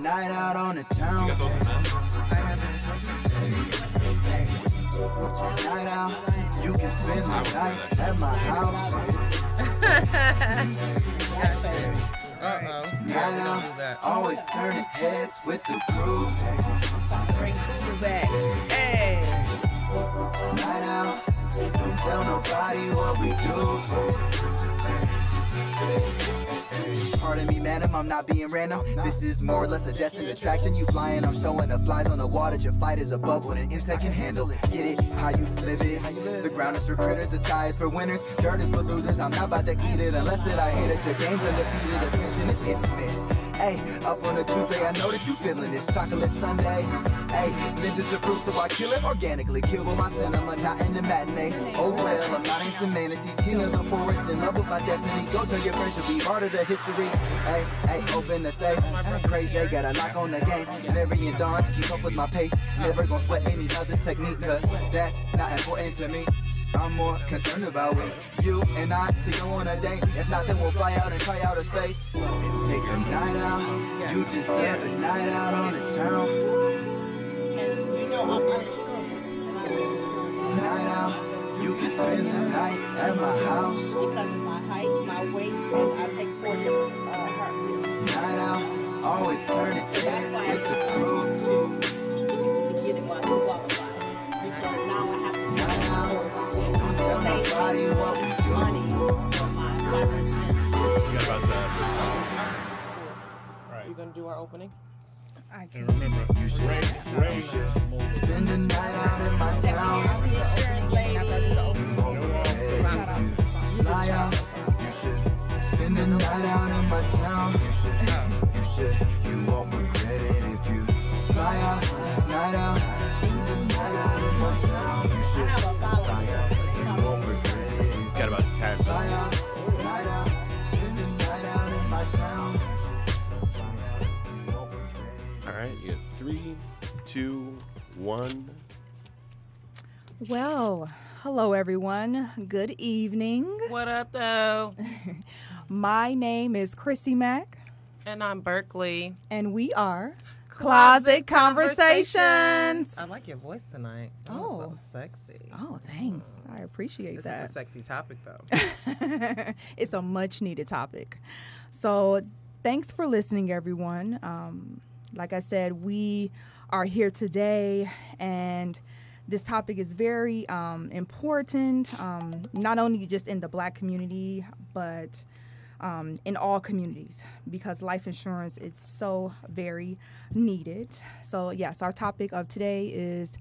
night out on the town. You got both of them. Night out, you can spend the night at my house. Night out, always turning heads with the crew. Bring you back. Hey. Night out, don't tell nobody what we do. Pardon me, madam, I'm not being random. This is more or less a destined attraction. You flying, I'm showing the flies on the wall that your flight is above what an insect can handle. Get it, how you live it. The ground is for critters, the sky is for winners. Dirt is for losers, I'm not about to eat it unless that I hate it. Your game's undefeated, ascension is intimate. Hey, up on a Tuesday, I know that you feeling this chocolate Sunday. Hey, ninja to fruit, so I kill it organically. Kill with my cinema, not in the matinee. Oh well, I'm not into manatees. King of the forest, in love with my destiny. Go tell your friends you'll be part of the history. Hey, hey, open the safe. Crazy, got a lock on the game. Marion dawns, keep up with my pace. Never gonna sweat any other's technique, cause that's not important to me. I'm more concerned about when you and I should go on a date. If not, then we'll fly out and try outer space. And take a night out. You deserve a night out on the town. And you know I'm uninsured. Night out. You can spend this night at my house. Because of my height, my weight, and I take 4 different heartbeats. Night out. Always turning heads with the crew. To get it while you qualify. Because now I have to Don't tell nobody what we do. money for my residence. You got about that. Right. You gonna do our opening? I And can. remember, Ray Spend the night out in my town. I'll be the insurance lady. Fly out. You should spend the night out in my town. You should. You won't regret it if you fly out. Night out. Spend the night out in my town. You I should. have a follow-up. Fly out. You won't regret it. got about 10. Fly out. Night out. Spend the night out in my town. All right, you got 3, 2, 1. Well, hello everyone. Good evening. What up, though? My name is Chrissy Mack, And I'm Berkeley. and we are Closet Conversations. I like your voice tonight. Oh. So sexy. Oh, thanks. I appreciate This that. is a sexy topic, though. It's a much needed topic. So, thanks for listening, everyone. Like I said, we are here today, and this topic is very important, not only just in the Black community, but in all communities, because life insurance is so very needed. So, yes, our topic of today is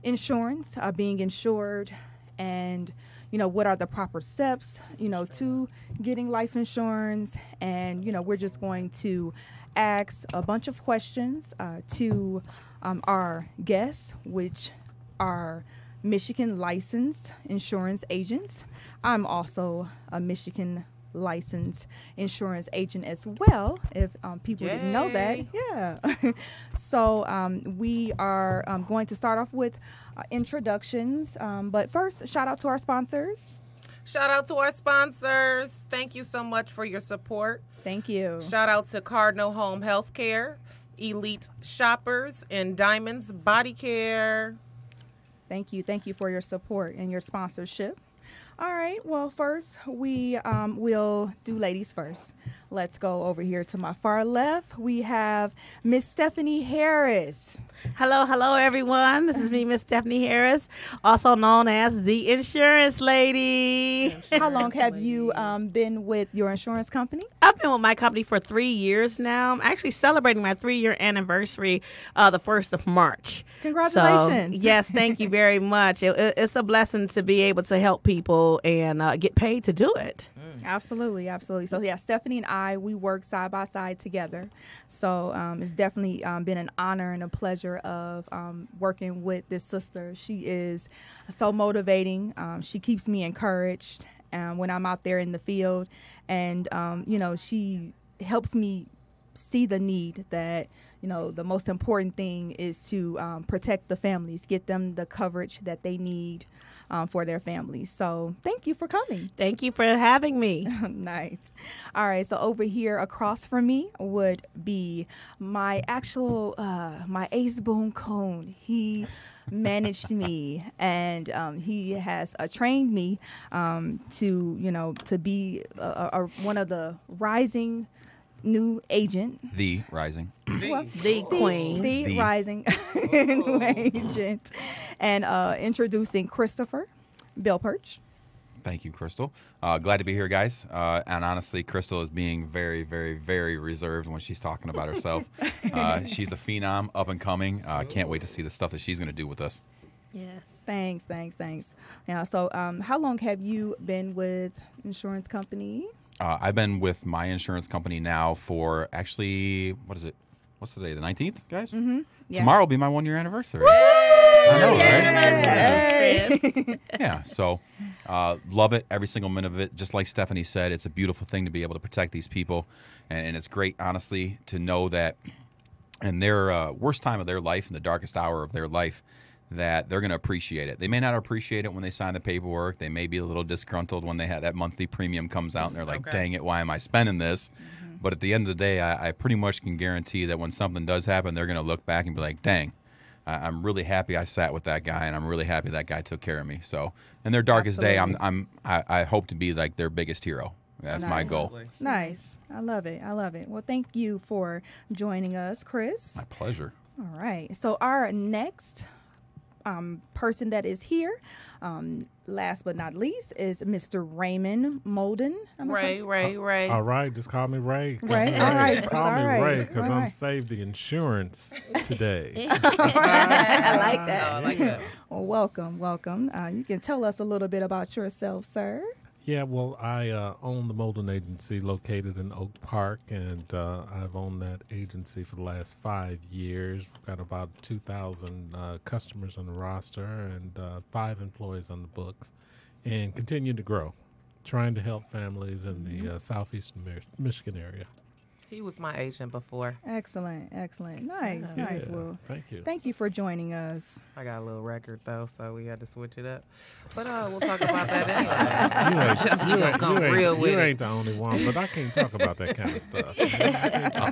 insurance, being insured, and what are the proper steps to getting life insurance. And we're just going to ask a bunch of questions to our guests, which are Michigan licensed insurance agents. I'm also a Michigan licensed insurance agent as well, if people didn't know that. Yeah. So we are going to start off with introductions, but first, shout out to our sponsors. Shout out to our sponsors. Thank you so much for your support. Thank you. Shout out to Cardinal Home Healthcare, Elite Shoppers, and Diamonds Body Care. Thank you for your support and your sponsorship. All right, well, first we will do ladies first. Let's go over here to my far left. We have Miss Stephanie Harris. Hello, everyone. This is me, Miss Stephanie Harris, also known as the Insurance Lady. How long have you been with your insurance company? I've been with my company for 3 years now. I'm actually celebrating my 3-year anniversary the 1st of March. Congratulations. So, yes, thank you very much. It's a blessing to be able to help people and get paid to do it. Absolutely. So, yeah, Stephanie and I, we work side by side together. So it's definitely been an honor and a pleasure of working with this sister. She is so motivating. She keeps me encouraged when I'm out there in the field. And, she helps me see the need that, the most important thing is to protect the families, get them the coverage that they need for their families. So thank you for coming. Thank you for having me. Nice. All right. So over here across from me would be my actual, my ace boon cone. He managed me, and he has trained me to be one of the rising new agent. The rising. The queen. The rising new agent. And introducing Christopher Bill Perch. Thank you, Crystal. Glad to be here, guys. And honestly, Crystal is being very, very, very reserved when she's talking about herself. She's a phenom, up and coming. Can't wait to see the stuff that she's going to do with us. Yes. Thanks. Yeah. So how long have you been with insurance company? I've been with my insurance company now for actually, what is it? What's the day? The 19th, guys? Mm-hmm. Yeah. Tomorrow will be my 1-year anniversary. I know, right? Yeah, so love it, every single minute of it. Just like Stephanie said, it's a beautiful thing to be able to protect these people. And it's great, honestly, to know that in their worst time of their life, in the darkest hour of their life, that they're going to appreciate it. They may not appreciate it when they sign the paperwork. They may be a little disgruntled when they have that monthly premium comes out and they're like, dang it, why am I spending this? Mm-hmm. But at the end of the day, I pretty much can guarantee that when something does happen, they're going to look back and be like, dang, I'm really happy I sat with that guy, and I'm really happy that guy took care of me. So in their darkest day, I hope to be like their biggest hero. That's my goal. Nice. I love it. Well, thank you for joining us, Chris. My pleasure. All right. So our next person that is here, last but not least, is Mr. Raymond Molden. Ray. All right, just call me Ray. Ray. All right. Call me Ray because I'm saved the insurance today. I like that. I like that. Well, welcome. You can tell us a little bit about yourself, sir. Yeah, well, I own the Molden Agency located in Oak Park, and I've owned that agency for the last 5 years. We've got about 2,000 customers on the roster and 5 employees on the books, and continue to grow, trying to help families in the southeastern Michigan area. He was my agent before. Excellent. Nice. Well, thank you for joining us. I got a little record, though, so we had to switch it up. But we'll talk about that anyway. You ain't the only one, but I can't talk about that kind of stuff.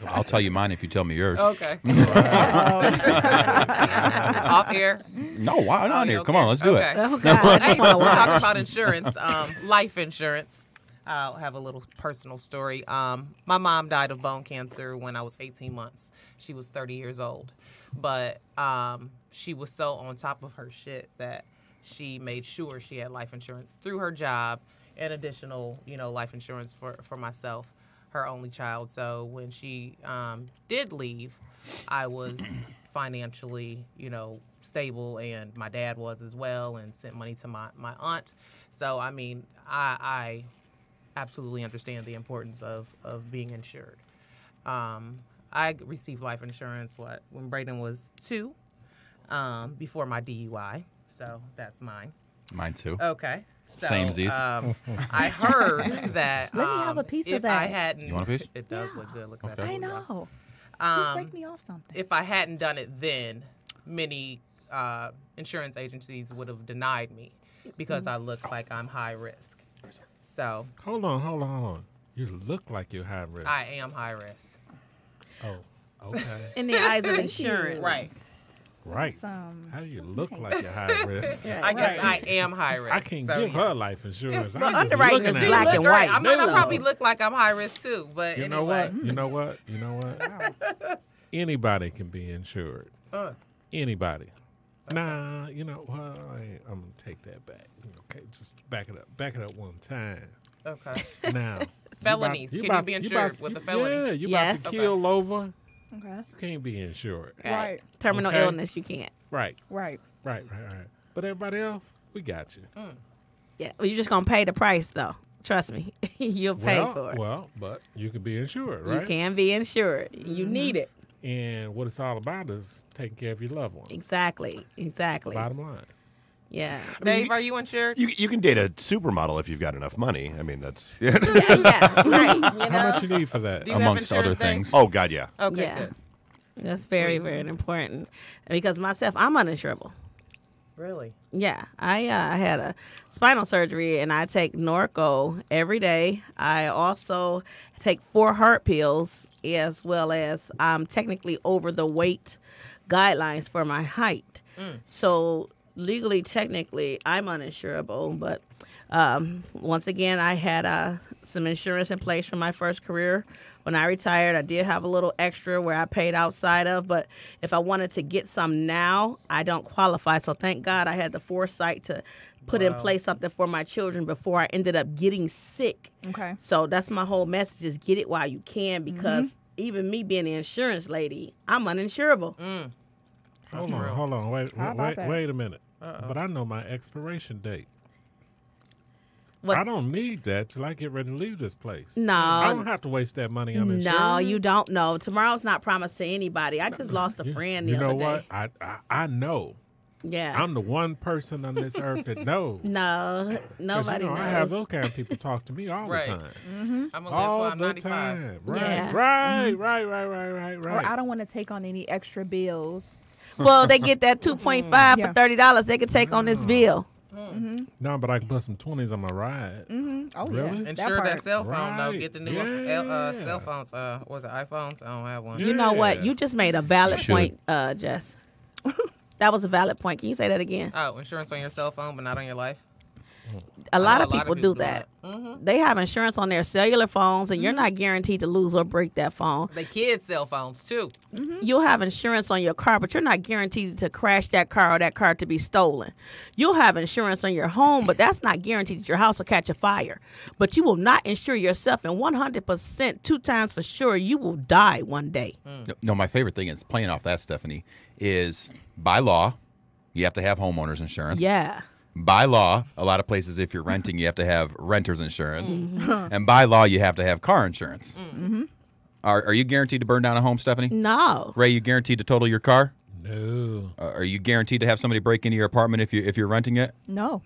I'll tell you mine if you tell me yours. Okay. Off air? No, why not on here? Come on, let's do it. Oh, God. Hey, since we're talking about insurance, life insurance. I'll have a little personal story. My mom died of bone cancer when I was 18 months. She was 30 years old. But she was so on top of her shit that she made sure she had life insurance through her job and additional, life insurance for myself, her only child. So when she did leave, I was financially, stable, and my dad was as well, and sent money to my aunt. So, I mean, I absolutely understand the importance of being insured. I received life insurance when Braden was 2, before my DUI. So that's mine. Mine too. Okay. So, Samesies. I heard that Let me have a piece of if that. I hadn't, You want a piece? It does look good. Look at Okay. that. I know. Just break me off something. If I hadn't done it then, many insurance agencies would have denied me because I look like I'm high risk. So Hold on. You look like you're high risk. I am high risk. Oh, okay. In the eyes of Thank insurance. you. Right. Right. How do you look like you're high risk? I guess I am high risk. I can't so give her life insurance. Well, I'm just underwriting looking is at black her. and white. I mean, I probably look like I'm high risk too, but You know anyway. what? You know what? Anybody can be insured. Anybody. Nah, you know what? I'm going to take that back. Okay, just back it up one time. Okay. Now. Felonies. Can you be insured with a felony? Yeah, you Yes. about to kill over. Okay. You can't be insured. Right. Terminal Okay. illness, you can't. Right. Right. But everybody else, we got you. Yeah, well, you're just gonna pay the price, though. Trust me, you'll pay for it. Well, but you can be insured, right? You can be insured. You need it. And what it's all about is taking care of your loved ones. Exactly. Bottom line. Yeah. Dave, are you insured? You can date a supermodel if you've got enough money. I mean, that's Yeah, right. You How know? much you need for that? Do you have Amongst other insurance, Dave? things. oh God, yeah. Okay, Yeah. good. That's very, very important. Because myself, I'm uninsurable. Really? Yeah, I had a spinal surgery, and I take Norco every day. I also take 4 heart pills, as well as I'm technically over the weight guidelines for my height. So legally, technically, I'm uninsurable. But once again, I had some insurance in place for my first career. When I retired, I did have a little extra where I paid outside of, but if I wanted to get some now, I don't qualify. So thank God I had the foresight to put in place something for my children before I ended up getting sick. Okay. So that's my whole message, is get it while you can, because even me being the insurance lady, I'm uninsurable. Hold on. How about that? Wait a minute. But I know my expiration date. What? I don't need that till I get ready to leave this place. No. I don't have to waste that money on insurance. No, you don't know. Tomorrow's not promised to anybody. I just lost a friend the You know other what? day. I know. Yeah. I'm the one person on this earth that knows. No, 'Cause, nobody knows. I have those kind of people talk to me all Right. the time. I'm going to live till All I'm the 95. time. Right, Yeah. right. Or I don't want to take on any extra bills. Well, they get that 2.5 Yeah. for $30. They can take on this bill. No, but I can put some 20s on my ride. Oh, Really? yeah. Insure part. that cell phone, though. Right. Get the new Yeah. cell phones. Was it iPhones? I don't have one. You know what? Yeah. You just made a valid You should. point, Jess. That was a valid point. Can you say that again? Oh, insurance on your cell phone, but not on your life? A lot know of people do that. They have insurance on their cellular phones, and you're not guaranteed to lose or break that phone. The kids' cell phones, too. You'll have insurance on your car, but you're not guaranteed to crash that car or that car to be stolen. You'll have insurance on your home, but that's not guaranteed that your house will catch a fire. But you will not insure yourself, and 100%, 2 times for sure, you will die one day. No, my favorite thing is playing off that, Stephanie, is by law, you have to have homeowners insurance. Yeah. By law, a lot of places, if you're renting, you have to have renter's insurance. And by law, you have to have car insurance. Are you guaranteed to burn down a home, Stephanie? No. Ray, you guaranteed to total your car? No. Are you guaranteed to have somebody break into your apartment if you're renting it? No.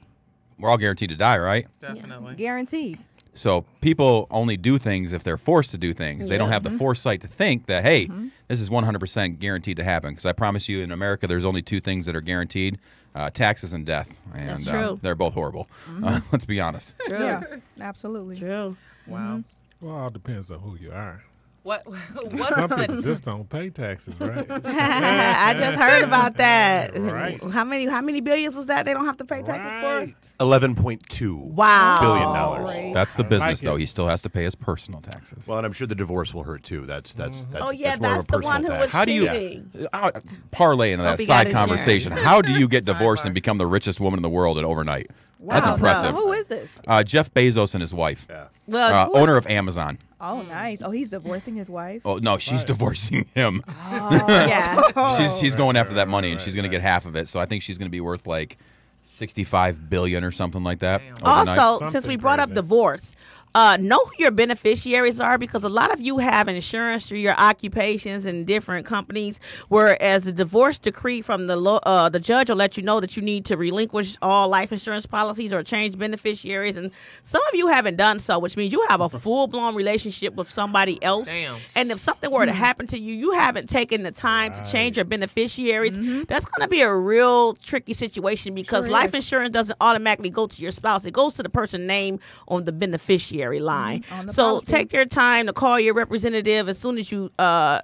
We're all guaranteed to die, right? Definitely. Guaranteed. So people only do things if they're forced to do things. They don't have the foresight to think that, hey, this is 100% guaranteed to happen. Because I promise you, in America, there's only 2 things that are guaranteed: taxes and death. And That's true. they're both horrible. Let's be honest. True. Yeah, absolutely. True. Wow. Well, it all depends on who you are. What's Some people the just don't pay taxes, right? I just heard about that. Right. How many billions was that they don't have to pay taxes Right. for? $11.2 Wow. billion dollars. Great. That's the business, it. though. He still has to pay his personal taxes. Well, and I'm sure the divorce will hurt too. That's Oh yeah, that's more of a that's the personal one who tax. was How do you cheating. parlay into that Hope he got side conversation? How do you get divorced and become the richest woman in the world in overnight? That's Wow. impressive. Who is this? Jeff Bezos and his wife, Yeah. Well, owner of Amazon. Oh, nice. Oh, he's divorcing his wife. Oh no, she's divorcing him. yeah. She's going after that money, and she's going to get half of it. So I think she's going to be worth like $65 billion or something like that. overnight. Also, Something since we brought up crazy. divorce, know who your beneficiaries are, because a lot of you have insurance through your occupations and different companies, whereas the divorce decree from the judge will let you know that you need to relinquish all life insurance policies or change beneficiaries, and some of you haven't done so, which means you have a full-blown relationship with somebody else. Damn. And if something were to happen to you, you haven't taken the time to change your beneficiaries. That's going to be a real tricky situation, because Sure life is. insurance doesn't automatically go to your spouse. It goes to the person named on the beneficiary line. On the So policy. take your time to call your representative as soon as you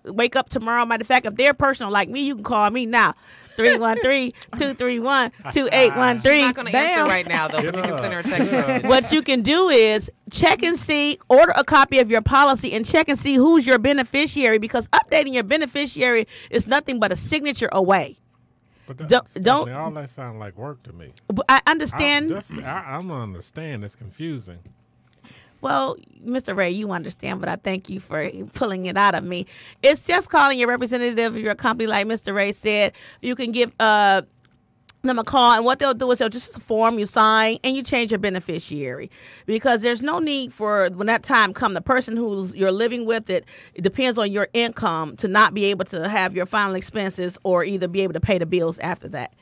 wake up tomorrow. Matter of fact, if they're personal like me, you can call me now. 313-231-2813. She's not going to answer Bam. right now, though, but you can send her a text message. What you can do is check and see, order a copy of your policy, and check and see who's your beneficiary, because updating your beneficiary is nothing but a signature away. But Don't- Stephanie, all that sounds like work to me. But I understand. I don't understand. It's confusing. Well, Mr. Ray, you understand, but I thank you for pulling it out of me. It's just calling your representative of your company, like Mr. Ray said. You can give them a call, and what they'll do is they'll just form you sign, and you change your beneficiary, because there's no need for, when that time comes, the person who's you're living with, it depends on your income to not be able to have your final expenses or either be able to pay the bills after that.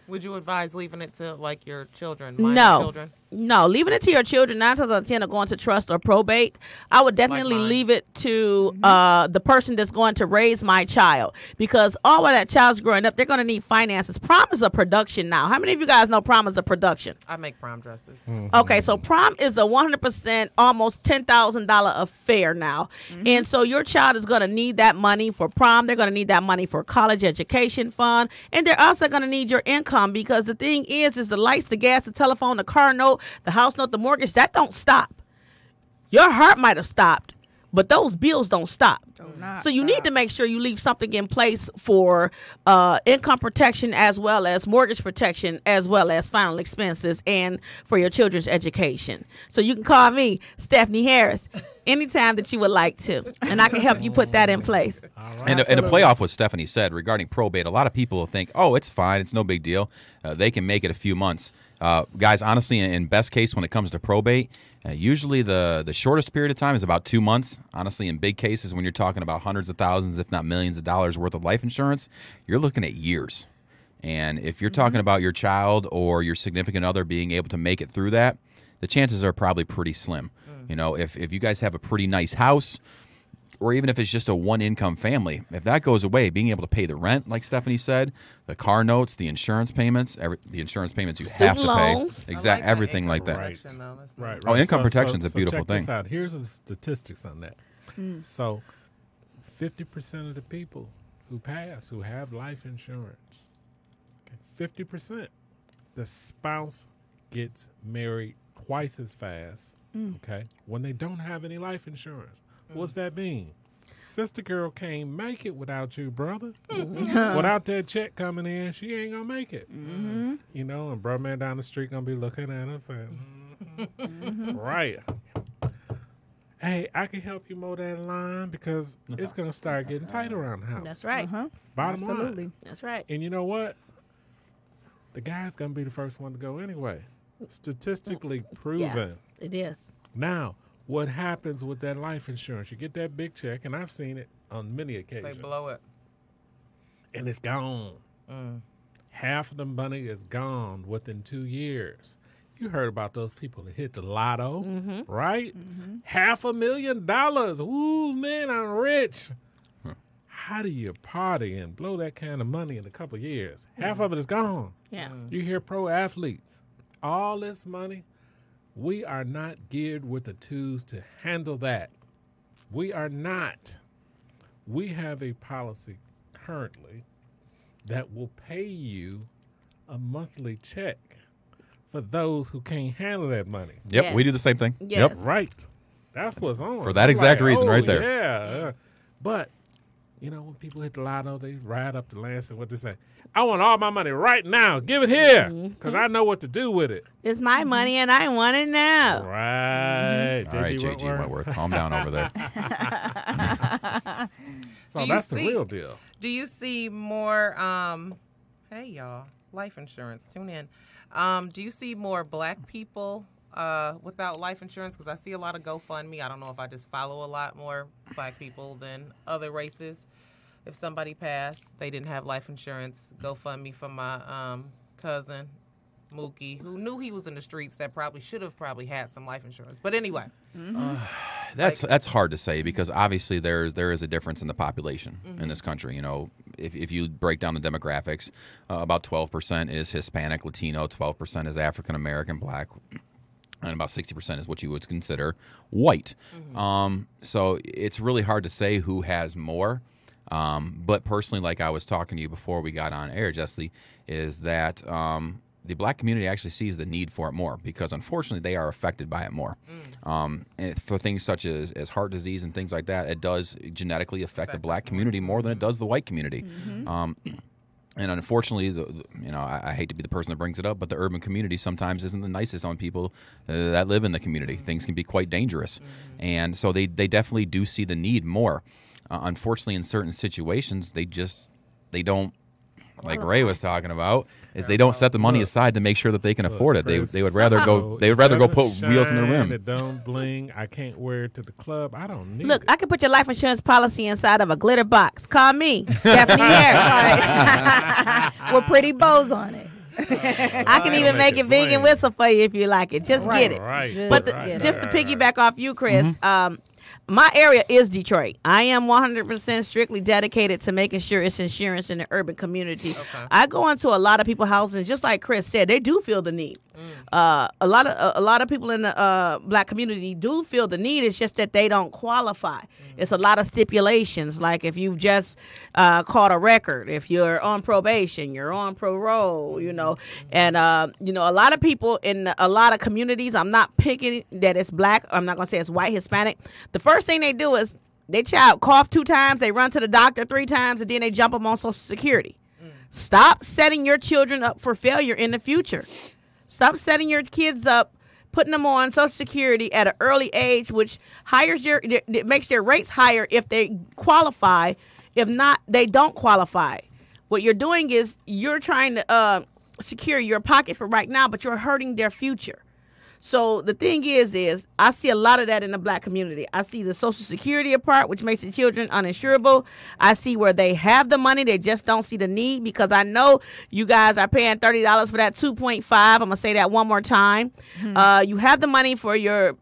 Would you advise leaving it to like your children? Minor No. children? No, leaving it to your children, 9 times out of 10 are going to trust or probate. I would definitely mine. leave it to the person that's going to raise my child, because all while that child's growing up, they're going to need finances. Prom is a production now. How many of you guys know prom is a production? I make prom dresses. Okay, so prom is a 100% almost $10,000 affair now. And so your child is going to need that money for prom. They're going to need that money for college education fund. And they're also going to need your income, because the thing is the lights, the gas, the telephone, the car note, the house note, the mortgage, that don't stop. Your heart might have stopped, but those bills don't stop. So you need to make sure you leave something in place for income protection, as well as mortgage protection, as well as final expenses, and for your children's education. So you can call me, Stephanie Harris, anytime that you would like to, and I can help you put that in place. And to play off what Stephanie said regarding probate, a lot of people think, oh, it's fine, it's no big deal. They can make it a few months. Guys, honestly, in best case, when it comes to probate, usually the shortest period of time is about 2 months. Honestly, in big cases, when you're talking about hundreds of thousands, if not millions of dollars worth of life insurance, you're looking at years. And if you're talking about your child or your significant other being able to make it through that, the chances are probably pretty slim. You know, if you guys have a pretty nice house, or even if it's just a one-income family, if that goes away, being able to pay the rent, like Stephanie said, the car notes, the insurance payments, the insurance payments you have to loans. pay, exactly, everything like that. Right. Oh, income protection is a beautiful check this thing. out. Here's the statistics on that. So, 50% of the people who pass who have life insurance, 50%, the spouse gets married twice as fast. Okay, when they don't have any life insurance. What's that mean? Sister girl can't make it without you, brother. Without that check coming in, she ain't gonna make it. You know, and brother man down the street gonna be looking at her saying, right. Hey, I can help you mow that line because it's gonna start getting tight around the house. That's right. Bottom line. That's right. And you know what? The guy's gonna be the first one to go anyway. Statistically proven. Yeah, it is. Now, what happens with that life insurance? You get that big check, and I've seen it on many occasions. They blow it. And it's gone. Half of the money is gone within 2 years. You heard about those people that hit the lotto, right? $500,000. Ooh, man, I'm rich. How do you party and blow that kind of money in a couple of years? Half of it is gone. Yeah. You hear pro athletes, all this money. We are not geared with the tools to handle that. We are not. We have a policy currently that will pay you a monthly check for those who can't handle that money. Yep, Yes. we do the same thing. Yes. Yep. Right. That's what's on. For that exact reason right there. Yeah. But, you know, when people hit the lotto, they ride up the last and what they say, I want all my money right now. Give it here because I know what to do with it. It's my money and I want it now. Right. All right, J.G. Wentworth, calm down over there. So Do you that's the see- real deal. Do you see more, hey y'all, life insurance, tune in. Do you see more black people without life insurance? Because I see a lot of GoFundMe. I don't know if I just follow a lot more black people than other races. If somebody passed, they didn't have life insurance, GoFundMe for my cousin, Mookie, who knew he was in the streets that should have had some life insurance. But anyway. That's hard to say because obviously there is a difference in the population in this country. You know, if you break down the demographics, about 12% is Hispanic, Latino, 12% is African American, Black, and about 60% is what you would consider white. So it's really hard to say who has more. But personally, like I was talking to you before we got on air, Jessie, is that the black community actually sees the need for it more because, unfortunately, they are affected by it more. And for things such as heart disease and things like that, it does genetically affect the black community more than it does the white community. And unfortunately, I hate to be the person that brings it up, but the urban community sometimes isn't the nicest on people that live in the community. Things can be quite dangerous. And so they definitely do see the need more. Unfortunately, in certain situations, they don't, like Ray was talking about, is they don't set the money aside to make sure that they can afford it. They would rather go put wheels in the rim. It don't bling. I can't wear it to the club. I don't need Look, it. I can put your life insurance policy inside of a glitter box. Call me, Stephanie Harris. With pretty bows on it. I can even make it vegan whistle for you if you like it. Just get it. Right. But just to piggyback off you, Chris, my area is Detroit. I am 100% strictly dedicated to making sure it's insurance in the urban community. Okay. I go into a lot of people's houses, just like Chris said, they do feel the need. A lot of people in the black community do feel the need. It's just that they don't qualify. It's a lot of stipulations, like if you've just caught a record, if you're on probation, you're on parole, and a lot of people in a lot of communities. I'm not picking that it's black. I'm not gonna say it's white, Hispanic. The first thing they do is they child cough 2 times, they run to the doctor 3 times, and then they jump them on Social Security. Stop setting your children up for failure in the future. Stop setting your kids up, putting them on Social Security at an early age, which makes their rates higher if they qualify. If not, they don't qualify. What you're doing is you're trying to secure your pocket for right now, but you're hurting their future. So the thing is I see a lot of that in the black community. I see the Social Security part, which makes the children uninsurable. I see where they have the money, they just don't see the need, because I know you guys are paying $30 for that 2.5. I'm going to say that one more time. You have the money for your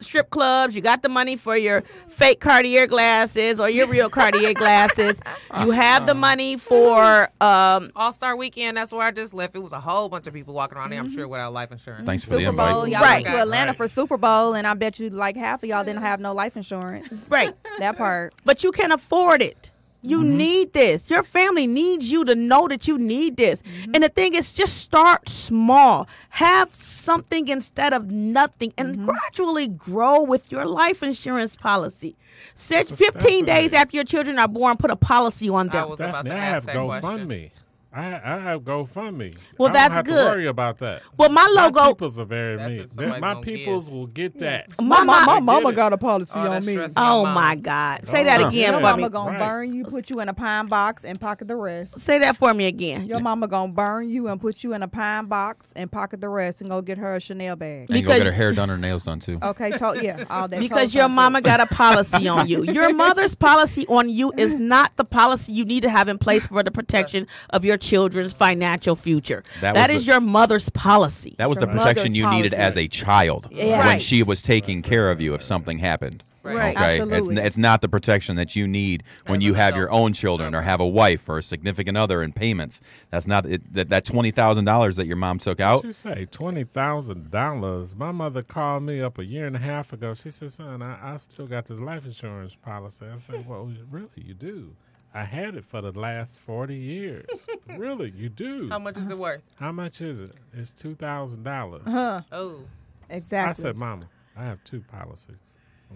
strip clubs. You got the money for your fake Cartier glasses or your real Cartier glasses. You have the money for All-Star Weekend. That's where I just left. It was a whole bunch of people walking around there, I'm sure, without life insurance. Thanks for the Super invite. Bowl, y'all went to Atlanta for Super Bowl, and I bet you like half of y'all didn't have no life insurance. Right. That part. But you can afford it. You need this. Your family needs you to know that you need this. And the thing is, just start small. Have something instead of nothing, and gradually grow with your life insurance policy. Set 15 days after your children are born, put a policy on them. I was about to ask that question. GoFundMe. I have GoFundMe. Well, I that's don't have good. to worry about that. Well, my logo. My peoples are very That's mean. if somebody's My gonna peoples give. will get that. My mama get it. got a policy Oh, on that's me. stressing Oh my my mom. God! Say that Oh, again Your for mama me. gonna Right. burn you, put you in a pine box, and pocket the rest. Say that for me again. Your mama gonna burn you and put you in a pine box and pocket the rest, and go get her a Chanel bag. And go get her hair done or nails done too. Okay, yeah, all that. Because your mama got a policy on you. Your mother's policy on you is not the policy you need to have in place for the protection of your children's financial future. That is your mother's policy. That was the Your protection mother's you needed policy. as a child Yeah. when Right. she was taking care of you if something happened. Right. Okay, Absolutely. it's not the protection that you need when As you an have adult. your own children or have a wife or a significant other in payments. That's not it, that $20,000 that your mom took out. What you say, $20,000? My mother called me up a year and a half ago. She said, son, I still got this life insurance policy. I said, well, really, you do? I had it for the last 40 years. Really, you do? How much is it worth? How much is it? It's $2,000. Oh. Exactly. I said, Mama, I have 2 policies.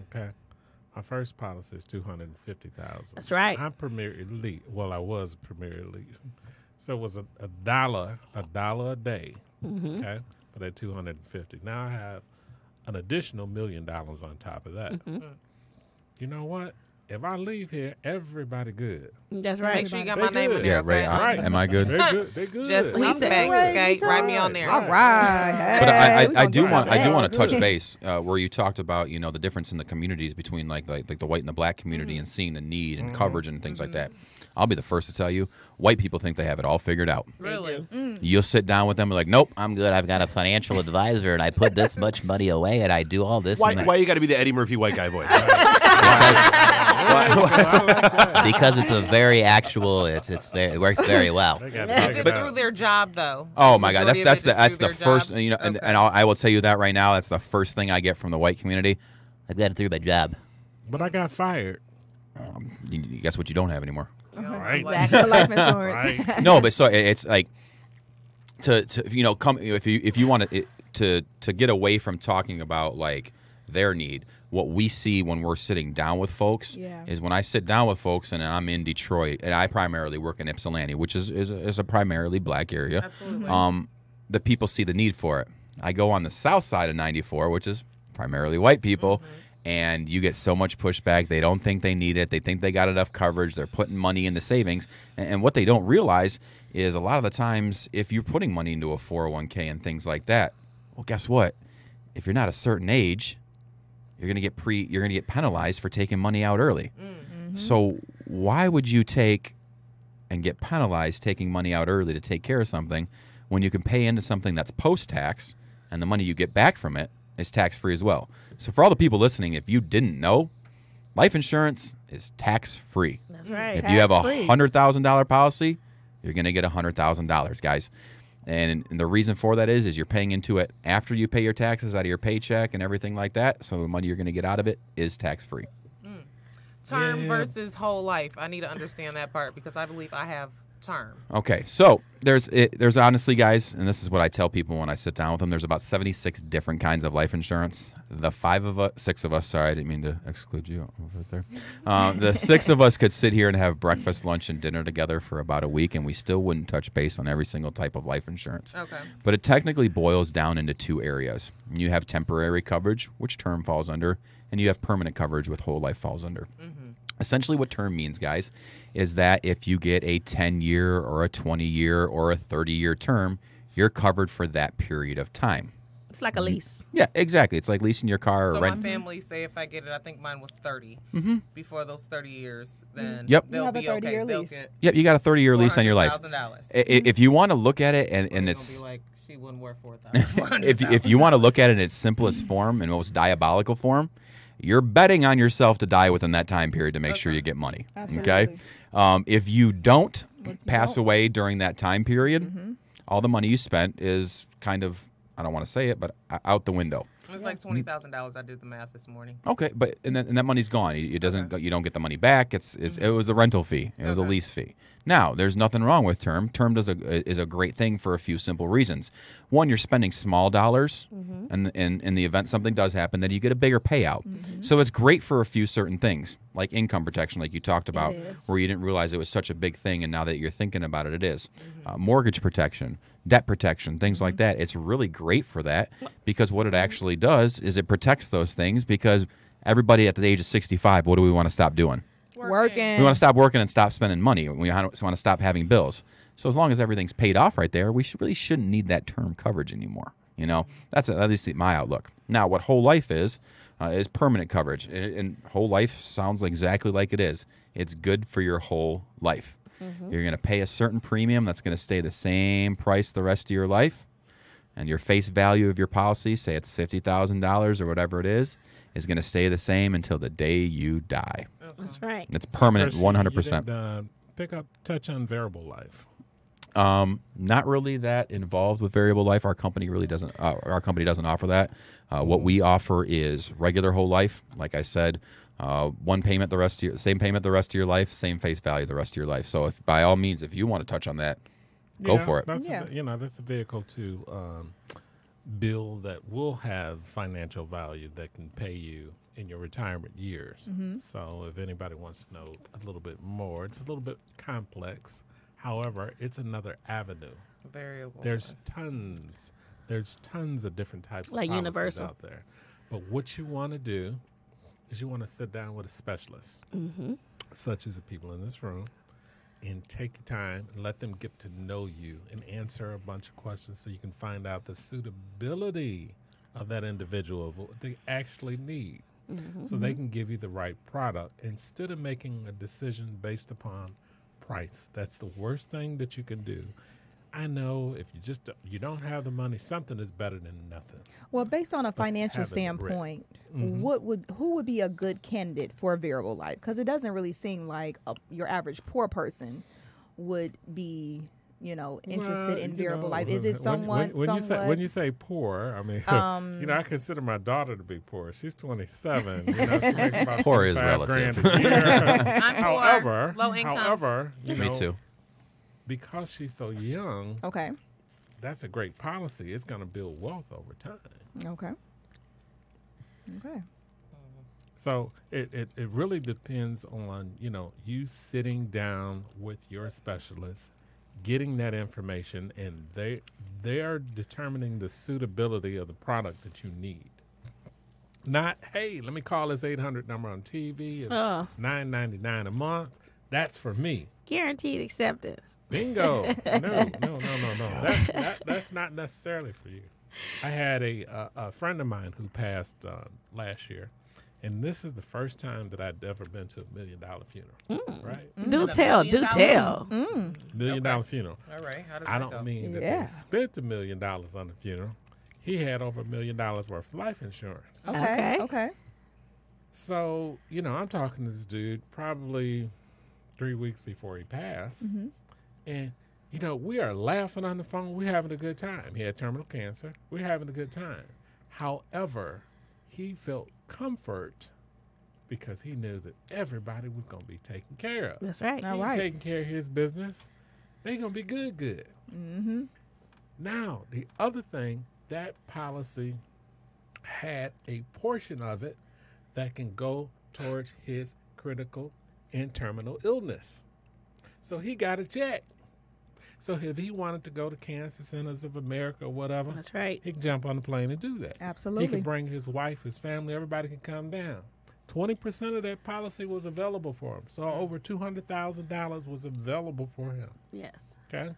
Okay, my first policy is $250,000. That's right. I'm Premier Elite. Well, I was Premier Elite, so it was a dollar a day. Okay, for that $250. Now I have an additional $1 million on top of that. You know what? If I leave here, everybody good. That's Make right. sure you got They my name in good. there, Yeah, okay? right. Am I good? They good. They good. Just lease said- back, Right, Skate. me Write me on there. All right. But Hey, we I gonna do get want some to touch base where you talked about the difference in the communities between like the white and the black community and seeing the need and coverage and things like that. I'll be the first to tell you, white people think they have it all figured out. Really? You'll sit down with them and be like, nope, I'm good. I've got a financial advisor and I put this much money away and I do all this. Why and that. why you got to be the Eddie Murphy white guy voice? Because it's a very actual. It works very well. They got Is it it through their job, though? Oh my God, Majority of that's it is that's through the their first. job? And Okay. I will tell you that right now. That's the first thing I get from the white community. I've got it through my job. But I got fired. Guess what you don't have anymore. Right. The life insurance. Right. No, but so it's like to come if you want to get away from talking about like their need. What we see when we're sitting down with folks is when I sit down with folks and I'm in Detroit and I primarily work in Ypsilanti, which is a primarily black area. Absolutely. The people see the need for it. I go on the south side of 94, which is primarily white people. And you get so much pushback. They don't think they need it. They think they got enough coverage. They're putting money into savings. And what they don't realize is a lot of the times if you're putting money into a 401k and things like that, well, guess what? If you're not a certain age, you're gonna get penalized for taking money out early. So why would you take and get penalized taking money out early to take care of something when you can pay into something that's post-tax and the money you get back from it is tax-free as well. So for all the people listening, if you didn't know, life insurance is tax-free. That's right. If you have a $100,000 policy, you're going to get $100,000, guys. And the reason for that is you're paying into it after you pay your taxes out of your paycheck and everything like that. So the money you're going to get out of it is tax-free. Term versus whole life. I need to understand that part because I believe I have term. Okay, so there's honestly, guys, and this is what I tell people when I sit down with them. There's about 76 different kinds of life insurance. The six of us. Sorry, I didn't mean to exclude you over there. The six of us could sit here and have breakfast, lunch, and dinner together for about a week, and we still wouldn't touch base on every single type of life insurance. Okay. But it technically boils down into two areas. You have temporary coverage, which term falls under, and you have permanent coverage, with whole life falls under. Essentially what term means, guys, is that if you get a 10-year or a 20-year or a 30-year term, you're covered for that period of time. It's like a lease. Yeah, exactly. It's like leasing your car or So rent. my family, say if I get it, I think mine was 30. Before those 30 years, then Yep. they'll be okay. 30-year They'll lease. get Yep, you got a 30-year lease on your life. $400,000. If you want to look at it, and Gonna it's be like, she wouldn't worth $4,000. if you want to look at it in its simplest form and most diabolical form, you're betting on yourself to die within that time period to make sure you get money. Absolutely. Okay. If you don't pass away during that time period, all the money you spent is kind of, I don't want to say it, but out the window. It was like $20,000. I did the math this morning. Okay, but and that money's gone. It doesn't. You don't get the money back. It was a rental fee. It was a lease fee. Now, there's nothing wrong with term. Term is a great thing for a few simple reasons. One, you're spending small dollars, and in the event something does happen, then you get a bigger payout. So it's great for a few certain things, like income protection, like you talked about, where you didn't realize it was such a big thing, and now that you're thinking about it, it is. Mortgage protection, debt protection, things like that. It's really great for that because what it actually does is it protects those things, because everybody at the age of 65, what do we want to stop doing? Working. We want to stop working and stop spending money. We want to stop having bills. So as long as everything's paid off right there, we really shouldn't need that term coverage anymore. You know, that's at least my outlook. Now, what whole life is permanent coverage. And whole life sounds exactly like it is. It's good for your whole life. You're going to pay a certain premium that's going to stay the same price the rest of your life. And your face value of your policy, say it's $50,000 or whatever it is going to stay the same until the day you die. That's right. It's permanent, 100%. You didn't, touch on variable life. Not really that involved with variable life. Our company really doesn't. Our company doesn't offer that. What we offer is regular whole life. Like I said, one payment same payment the rest of your life, same face value the rest of your life. So if by all means, if you want to touch on that, go for it. That's that's a vehicle to bill that will have financial value that can pay you in your retirement years. So if anybody wants to know a little bit more, it's a little bit complex. However, it's another avenue. Variable. There's tons of different types like of policies universal out there. But what you want to do is you want to sit down with a specialist, such as the people in this room, and take your time and let them get to know you and answer a bunch of questions so you can find out the suitability of that individual, of what they actually need, so they can give you the right product instead of making a decision based upon price. That's the worst thing that you can do. I know if you don't have the money, something is better than nothing. Well, based on a financial standpoint, who would be a good candidate for a variable life? Because it doesn't really seem like your average poor person would be, interested in variable life. Is it someone? When you say poor, I mean, I consider my daughter to be poor. She's 27. She makes about Poor is $25,000 relative. a year. I'm poor, low income. However, Me too. because she's so young, Okay. that's a great policy. It's going to build wealth over time. Okay. So it really depends on, you sitting down with your specialist, getting that information, and they are determining the suitability of the product that you need. Not, hey, let me call this 800 number on TV. It's $9.99 a month. That's for me. Guaranteed acceptance. Bingo. No. That's not necessarily for you. I had a friend of mine who passed last year, and this is the first time that I'd ever been to $1 million funeral. Right? Do tell. $1 million funeral. All right. How does I that don't go? mean that Yeah. they spent $1 million on the funeral. He had over $1 million worth of life insurance. Okay. Okay. Okay. So, I'm talking to this dude probably 3 weeks before he passed. Mm-hmm. And, we are laughing on the phone. We're having a good time. He had terminal cancer. We're having a good time. However, he felt comfort because he knew that everybody was going to be taken care of. That's right. All He right. taking care of his business. They're going to be good. Mm-hmm. Now, the other thing, that policy had a portion of it that can go towards his critical and terminal illness. So he got a check. So if he wanted to go to Cancer Centers of America or whatever, That's right. he can jump on the plane and do that. Absolutely. He can bring his wife, his family, everybody can come down. 20% of that policy was available for him. So over $200,000 was available for him, Yes. okay,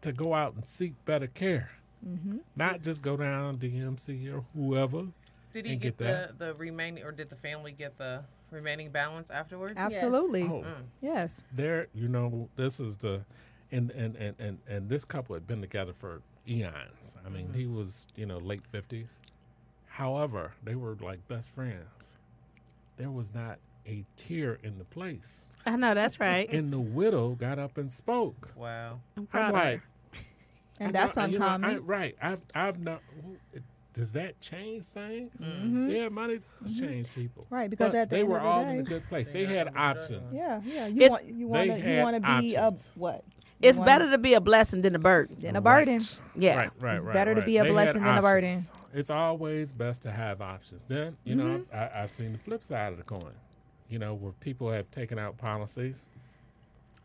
to go out and seek better care. Mm-hmm. Not just go down DMC or whoever. Did he and get get the remaining, or did the family get the remaining balance afterwards? Absolutely. Oh, Yes. there, this is the, and this couple had been together for eons. I mean, he was, late 50s. However, they were like best friends. There was not a tear in the place. I know, that's right. And the widow got up and spoke. Wow. I'm proud I'm of her. like, And that's uncommon. right. I've not. Does that change things? Mm-hmm. Yeah, money does change people. Right, because But at the they end were of the all day, in a good place. They They had got the options. Yeah, yeah. It's- You they want had to be a options. what? It's better to be a blessing than a burden. Than a burden. Yeah. Right. It's better to be a They had blessing than a burden. options. It's always best to have options. Then, I've seen the flip side of the coin. Where people have taken out policies,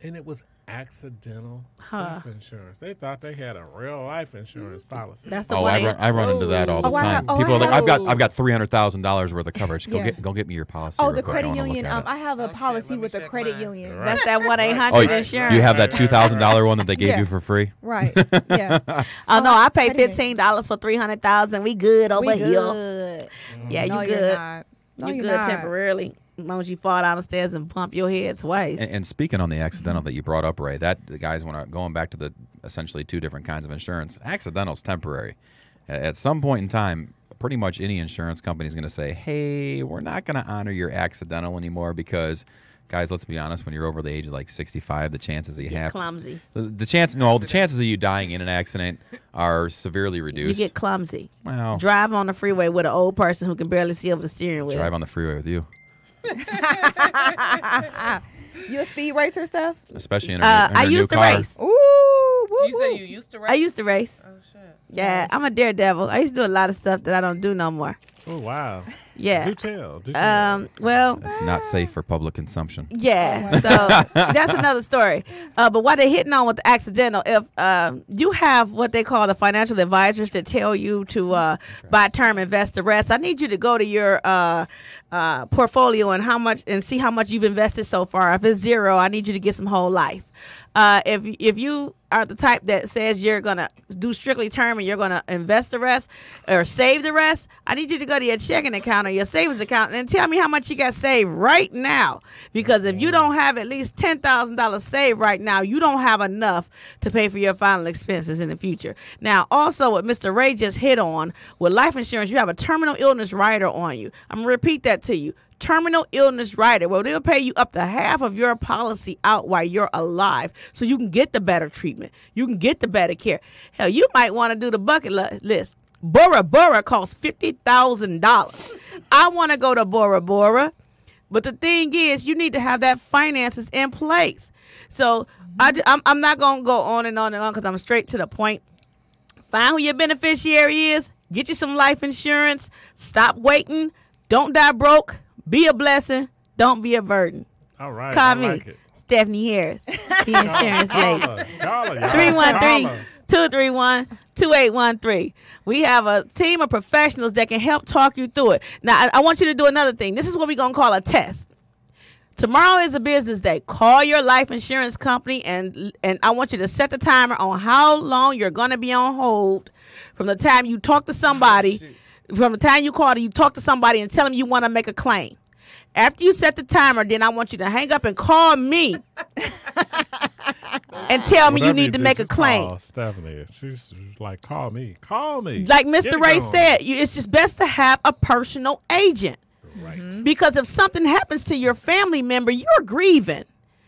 and it was accidental life insurance. They thought they had a real life insurance policy. That's the Oh, one. I run into that all the Oh, I time. have- People are like, I I've got $300,000 worth of coverage. Go Yeah. get me your policy. Oh, real the quick. credit I wanna look union. at it. I have a Oh, shit, policy let me with the check credit mine. union. Right. That's that 1-800 Oh, insurance. you have that $2,000 one that they gave Yeah. you for free? Right. Yeah. Oh no, I paid credit $15 for 300,000. We good over We here. good. Yeah, No, you you're good. not. No, You you're good not. temporarily. As long as you fall down the stairs and bump your head twice. And speaking on the accidental that you brought up, Ray, that the guys going back to the essentially two different kinds of insurance. Accidental's temporary. At some point in time, pretty much any insurance company is going to say, "Hey, we're not going to honor your accidental anymore because, guys, let's be honest. When you're over the age of like 65, the chances that you Get have clumsy. the chances of you dying in an accident are severely You reduced. get clumsy. Well, Drive on the freeway with an old person who can barely see over the steering wheel. drive on the freeway with you, You a speed racer stuff? especially in a, I new used to car. race. Ooh. Woo, You say woo. you used to race? I used to race. Oh shit. Yeah, I'm a daredevil. I used to do a lot of stuff that I don't do no more. Oh, wow. Yeah. Do tell. Well, It's not safe for public consumption. yeah. So that's another story. But what they're hitting on with the accidental, if you have what they call the financial advisors that tell you to buy term, invest the rest, I need you to go to your portfolio and see how much you've invested so far. If it's zero, I need you to get some whole life. If you are the type that says you're gonna do strictly term and you're gonna invest the rest or save the rest, I need you to go to your checking account or your savings account and tell me how much you got saved right now. Because if you don't have at least $10,000 saved right now, you don't have enough to pay for your final expenses in the future. Now, also what Mr. Ray just hit on with life insurance, you have a terminal illness rider on you. I'm gonna repeat that to you. Terminal illness rider. Well, they'll pay you up to half of your policy out while you're alive so you can get the better treatment. You can get the better care. Hell, you might want to do the bucket list. Bora Bora costs $50,000. I want to go to Bora Bora, but the thing is, you need to have that finances in place. So I'm not going to go on and on and on because I'm straight to the point. Find who your beneficiary is. Get you some life insurance. Stop waiting. Don't die broke. Be a blessing. Don't be a burden. All right. Call I me, like it. Stephanie Harris, the insurance lady. Call her, y'all. 313-231-2813. We have a team of professionals that can help talk you through it. Now, I want you to do another thing. This is what we're going to call a test. Tomorrow is a business day. Call your life insurance company, and I want you to set the timer on how long you're going to be on hold from the time you talk to somebody. From the time you call, you talk to somebody and tell them you want to make a claim. After you set the timer, then I want you to hang up and call me. and tell me you Whatever need to do, make a just claim. call Stephanie. She's like, call me. Like Mr. Ray said, it's just best to have a personal agent. Right. Because if something happens to your family member, you're grieving.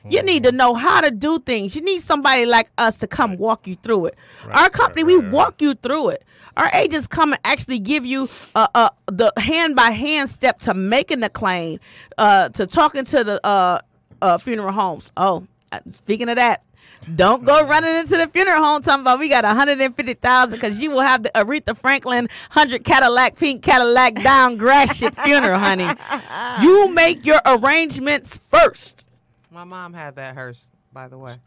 You need to know how to do things. You need somebody like us to come walk you through it. Our company, we walk you through it. Our agents come and actually give you the hand-by-hand step to making the claim, to talking to the funeral homes. Oh, speaking of that, don't go running into the funeral home talking about we got $150,000 because you will have the Aretha Franklin 100 pink Cadillac down Gratiot funeral, honey. You make your arrangements first. My mom had that hearse, by the way.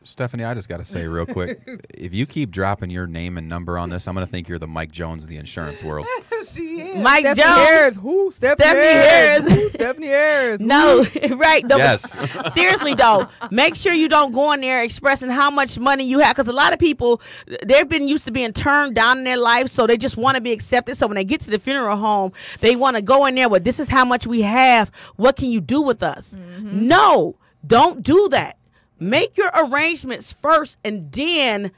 Stephanie, I just got to say real quick, if you keep dropping your name and number on this, I'm going to think you're the Mike Jones of the insurance world. She is. Mike Stephanie Jones. Harris. Who? Stephanie Harris. Who? Stephanie Harris. Who? No, right. No, Yes. Seriously, though, make sure you don't go in there expressing how much money you have. Because a lot of people, they've been used to being turned down in their life, so they just want to be accepted. So when they get to the funeral home, they want to go in there with, this is how much we have. What can you do with us? No, don't do that. Make your arrangements first and then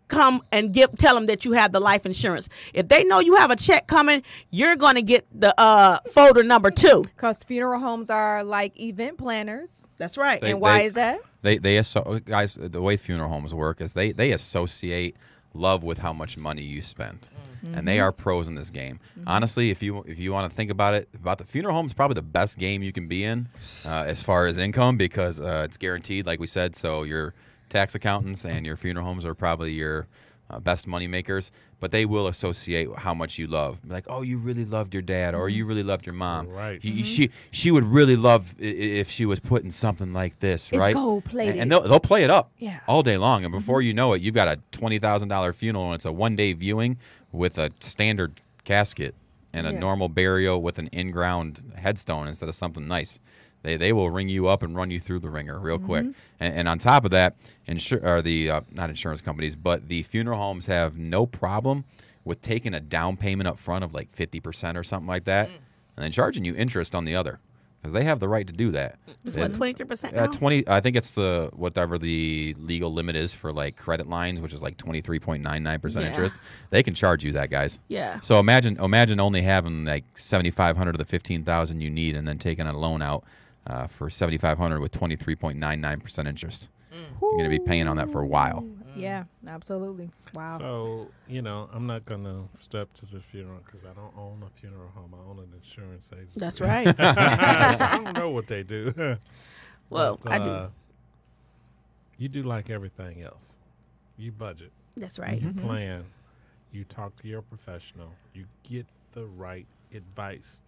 come and tell them that you have the life insurance. If they know you have a check coming, you're going to get the folder number 2. Because funeral homes are like event planners. That's right. And why is that? Guys, the way funeral homes work is they associate love with how much money you spend. And they are pros in this game. Honestly, if you want to think about it, about the funeral home is probably the best game you can be in as far as income, because it's guaranteed, like we said. So your tax accountants and your funeral homes are probably your best money makers, but they will associate how much you love. Like, oh, you really loved your dad, or you really loved your mom. Right. She would really love if she was putting something like this, It's right? gold-plated. And they'll play it up Yeah. all day long. And before you know it, you've got a $20,000 funeral, and it's a one-day viewing with a standard casket and a normal burial with an in-ground headstone instead of something nice. They will ring you up and run you through the ringer real quick. And on top of that, not insurance companies, but the funeral homes have no problem with taking a down payment up front of like 50% or something like that, and then charging you interest on the other, because they have the right to do that. It's what, 23% now? 20. I think it's whatever the legal limit is for like credit lines, which is like 23.99% interest. They can charge you that, guys. Yeah. So imagine only having like $7,500 of the $15,000 you need, and then taking a loan out for $7,500 with 23.99% interest. You're going to be paying on that for a while. Yeah, absolutely. Wow. So, I'm not going to step to the funeral because I don't own a funeral home. I own an insurance agency. That's right. So I don't know what they do. Well, But, I do. You do like everything else. You budget. That's right. You plan. You talk to your professional. You get the right advice.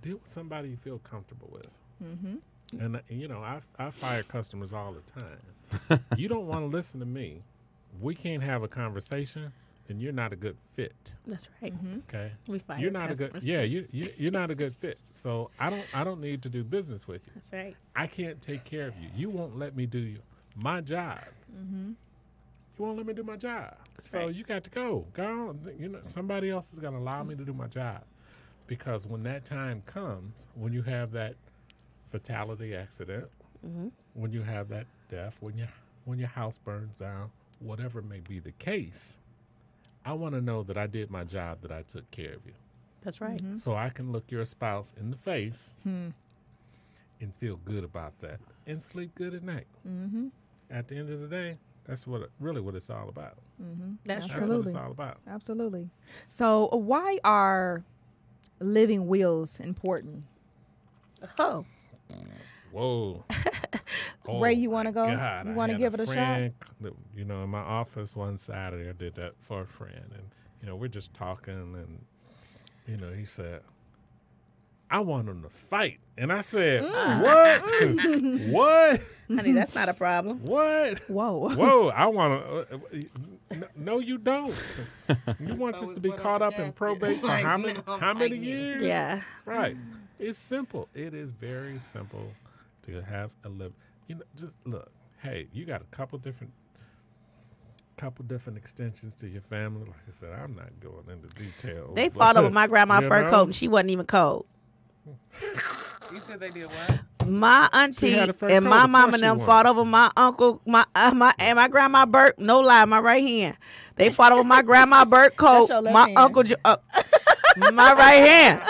Deal with somebody you feel comfortable with. And I fire customers all the time. You don't want to listen to me. We can't have a conversation, then you're not a good fit. That's right. Okay, We fire you're not a good. customers, Yeah, too. you're not a good fit. So I don't need to do business with you. That's right. I can't take care of you. You won't let me do my job. You won't let me do my job. So right. you got to go. Go on. Somebody else is going to allow me to do my job. Because when that time comes, when you have that fatality accident, when you have that death, when your house burns down, whatever may be the case, I want to know that I did my job, that I took care of you. That's right. So I can look your spouse in the face and feel good about that and sleep good at night. At the end of the day, that's what it's all about. That's That's true. what it's all about. Absolutely. So why are living wills important? Oh. Whoa. Ray, you want to go? God, You I want to had give it a shot? friend, in my office one Saturday, I did that for a friend. And, we're just talking. And, he said, I want him to fight. And I said, what? What? Honey, that's not a problem. What? Whoa. Whoa, I want to. No, you don't. You want us to be caught up in probate for how many years? Yeah. Right. It's simple. It is very simple to have a live. Just look. Hey, you got a couple different extensions to your family. Like I said, I'm not going into detail. They fought over my grandma's fur coat, and she wasn't even cold. You said they did what? My auntie had a fur and coat, my of mom course and she them won. fought over my uncle, and my grandma Bert. No lie, my right hand. They fought over my grandma Bert coat. your left My hand. uncle, my right hand.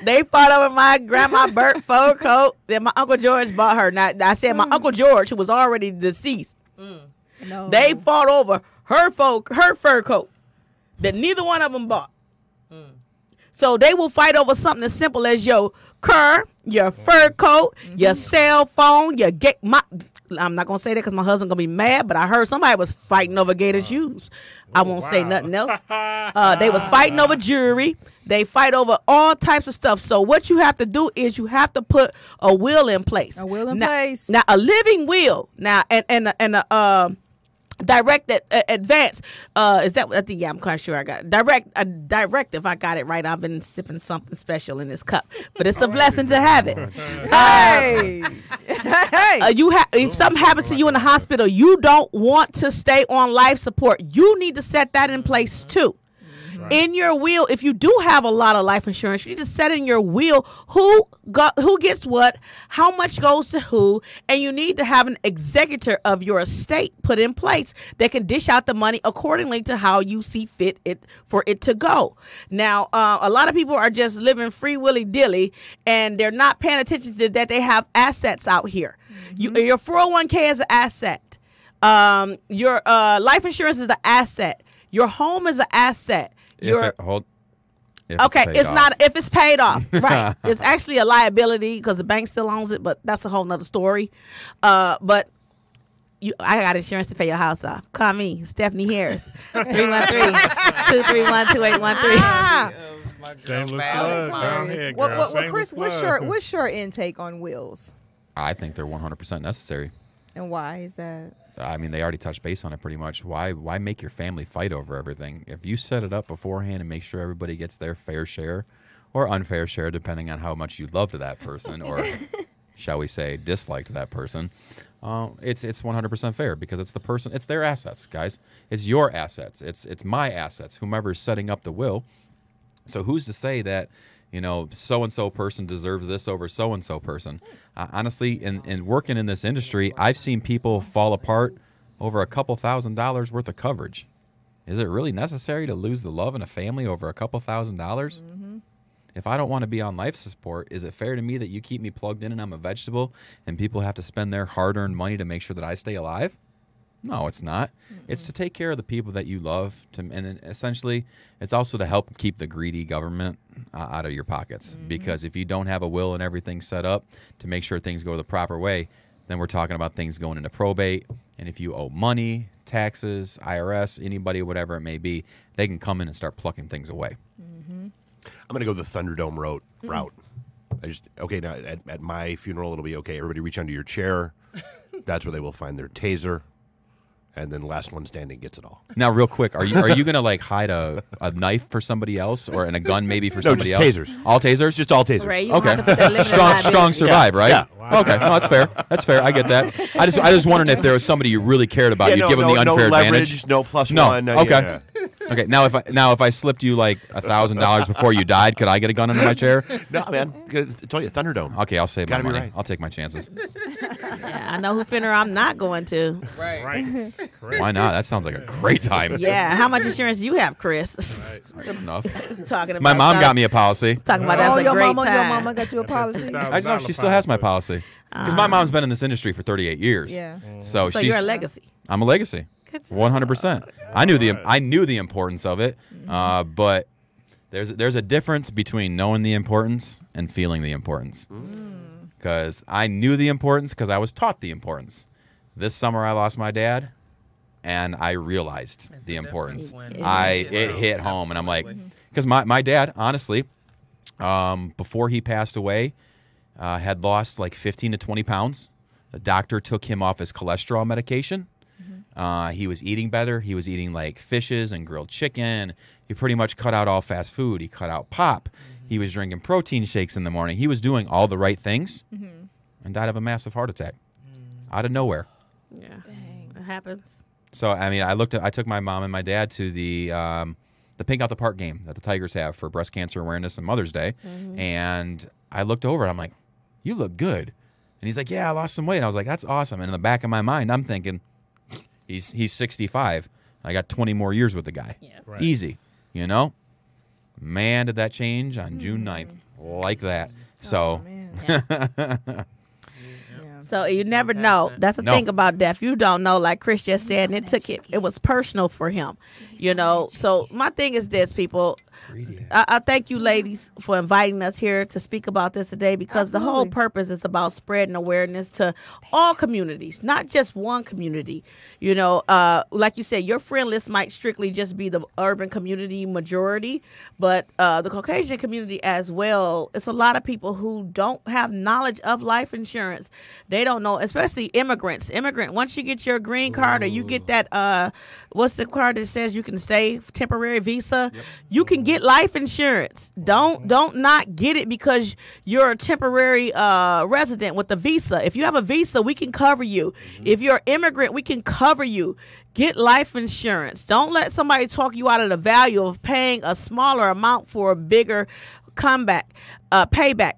They fought over my grandma Bert fur coat that my uncle George bought her. Now I said my uncle George, who was already deceased. No. They fought over her fur coat that neither one of them bought. So they will fight over something as simple as your car, your fur coat, your cell phone, your I'm not gonna say that because my husband gonna be mad. But I heard somebody was fighting over gator shoes. I won't say nothing else. They was fighting over jewelry. They fight over all types of stuff. So what you have to do is you have to put a will in place. A will in place. Now a living will. Now and direct advance is that I think I'm quite sure I got it. Directive. I got it right. I've been sipping something special in this cup, but it's a blessing to have it. Hey. If something happens to you in the hospital, you don't want to stay on life support. You need to set that in place too. In your will, if you do have a lot of life insurance, you need to set in your will who gets what, how much goes to who, and you need to have an executor of your estate put in place that can dish out the money accordingly to how you see fit for it to go. Now, a lot of people are just living free willy-dilly, and they're not paying attention to that they have assets out here. Your 401k is an asset. Your life insurance is an asset. Your home is an asset. If It's not if it's paid off, right? It's actually a liability because the bank still owns it, but that's a whole nother story. But I got insurance to pay your house off. Call me, Stephanie Harris, 313-231-2813. Shameless plug. Go ahead, girl. Well, Shameless Chris, plug. what's your intake on wills, I think they're 100% necessary. and why is that? I mean, they already touched base on it pretty much. Why make your family fight over everything? If you set it up beforehand and make sure everybody gets their fair share or unfair share, depending on how much you loved that person or, shall we say, disliked that person, it's 100% fair because it's it's their assets, guys. It's your assets. It's my assets, whomever's setting up the will. So who's to say that, so-and-so person deserves this over so-and-so person? Honestly, in working in this industry, I've seen people fall apart over a couple $1,000s worth of coverage. Is it really necessary to lose the love in a family over a couple $1,000s? Mm-hmm. If I don't want to be on life support, is it fair to me that you keep me plugged in and I'm a vegetable and people have to spend their hard-earned money to make sure that I stay alive? No, it's not. It's to take care of the people that you love, and then essentially it's also to help keep the greedy government out of your pockets. Because if you don't have a will and everything set up to make sure things go the proper way, then we're talking about things going into probate. And if you owe money, taxes, IRS, anybody, whatever it may be, they can come in and start plucking things away. I'm going to go the Thunderdome route. Now at my funeral, it'll be okay. Everybody reach under your chair. That's where they will find their taser. And then last one standing gets it all. Now, real quick, are you gonna like hide a knife for somebody else or and a gun maybe for somebody else? Tasers. All tasers? Just all tasers. Right, Okay. Strong survive, right? Yeah. Wow. Okay, no, that's fair. That's fair. I get that. I just wondering if there was somebody you really cared about, you'd give them the unfair no leverage, advantage. no plus No. one. Okay. Okay. Now if I slipped you like $1,000 before you died, could I get a gun under my chair? No, man. I told you, Thunderdome. Okay, I'll save my Gotta be money. right. I'll take my chances. Yeah, I know who funeral I'm not going to. Right. Correct. Why not? That sounds like a great time. Yeah, how much insurance do you have, Chris? Good enough. Talking about My mom stuff- got me a policy. Talking about that's a your great mama, time. your mama got you a policy. I know she still has my policy because my mom's been in this industry for 38 years. Yeah. So So she's you're a legacy. I'm a legacy. Good job. 100%. I knew the importance of it, but there's a difference between knowing the importance and feeling the importance. Because I knew the importance because I was taught the importance. This summer I lost my dad, and I realized the importance. It hit home, and I'm like, because my dad, honestly, before he passed away, had lost like 15 to 20 pounds. The doctor took him off his cholesterol medication. He was eating better. He was eating like fishes and grilled chicken. He pretty much cut out all fast food. He cut out pop. He was drinking protein shakes in the morning. He was doing all the right things and died of a massive heart attack out of nowhere. Yeah, it happens. So, I mean, I took my mom and my dad to the Pink Out the Park game that the Tigers have for breast cancer awareness and Mother's Day. And I looked over and I'm like, you look good. And he's like, yeah, I lost some weight. I was like, that's awesome. And in the back of my mind, I'm thinking, he's 65. I got 20 more years with the guy. Yeah. Right. Easy, you know? Man, did that change on June 9th. Like that. So, So you never know. That's the thing about death. You don't know, like Chris just said, and it was personal for him, you know. So my thing is this, people. I thank you, ladies, for inviting us here to speak about this today, because the whole purpose is about spreading awareness to all communities, not just one community. You know, like you said, your friend list might strictly just be the urban community majority, but the Caucasian community as well. It's a lot of people who don't have knowledge of life insurance. They don't know, especially immigrants. Once you get your green card or you get that, what's the card that says you can stay temporary visa, you can get life insurance. Don't not get it because you're a temporary resident with a visa. If you have a visa, we can cover you. If you're an immigrant, we can cover you. Get life insurance. Don't let somebody talk you out of the value of paying a smaller amount for a bigger payback.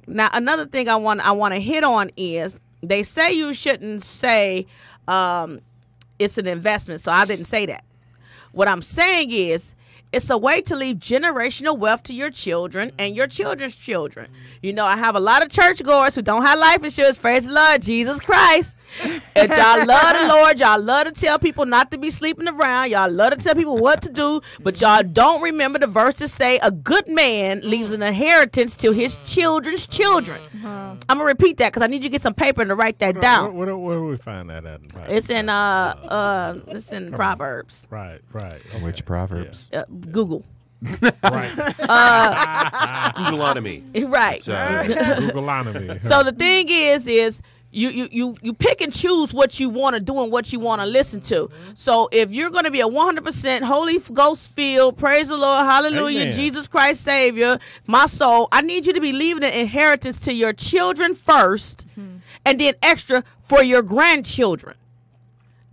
Now, another thing I want to hit on is they say you shouldn't say it's an investment, so I didn't say that. What I'm saying is it's a way to leave generational wealth to your children and your children's children. You know, I have a lot of churchgoers who don't have life insurance. Praise the Lord, Jesus Christ. And y'all love the Lord. Y'all love to tell people not to be sleeping around. Y'all love to tell people what to do. But y'all don't remember the verse to say a good man leaves an inheritance to his children's children. I'm going to repeat that because I need you to get some paper to write that down. Where do we find that at? It's in Proverbs. Right. Okay. Which Proverbs? Google. Right. Googleonomy. Right. Googleonomy. So the thing is you pick and choose what you want to do and what you want to listen to. So if you're going to be a 100% Holy Ghost filled, praise the Lord, hallelujah, Amen. Jesus Christ Savior, my soul, I need you to be leaving an inheritance to your children first, and then extra for your grandchildren.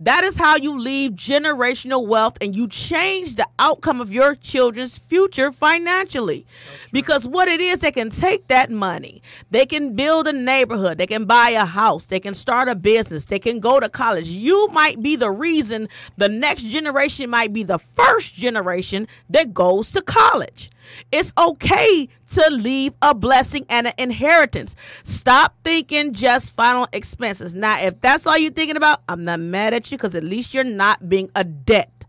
That is how you leave generational wealth, and you change the outcome of your children's future financially. Because what it is, they can take that money. They can build a neighborhood. They can buy a house. They can start a business. They can go to college. You might be the reason the next generation might be the first generation that goes to college. It's okay to leave a blessing and an inheritance. Stop thinking just final expenses. Now, if that's all you're thinking about, I'm not mad at you, because at least you're not being a debt.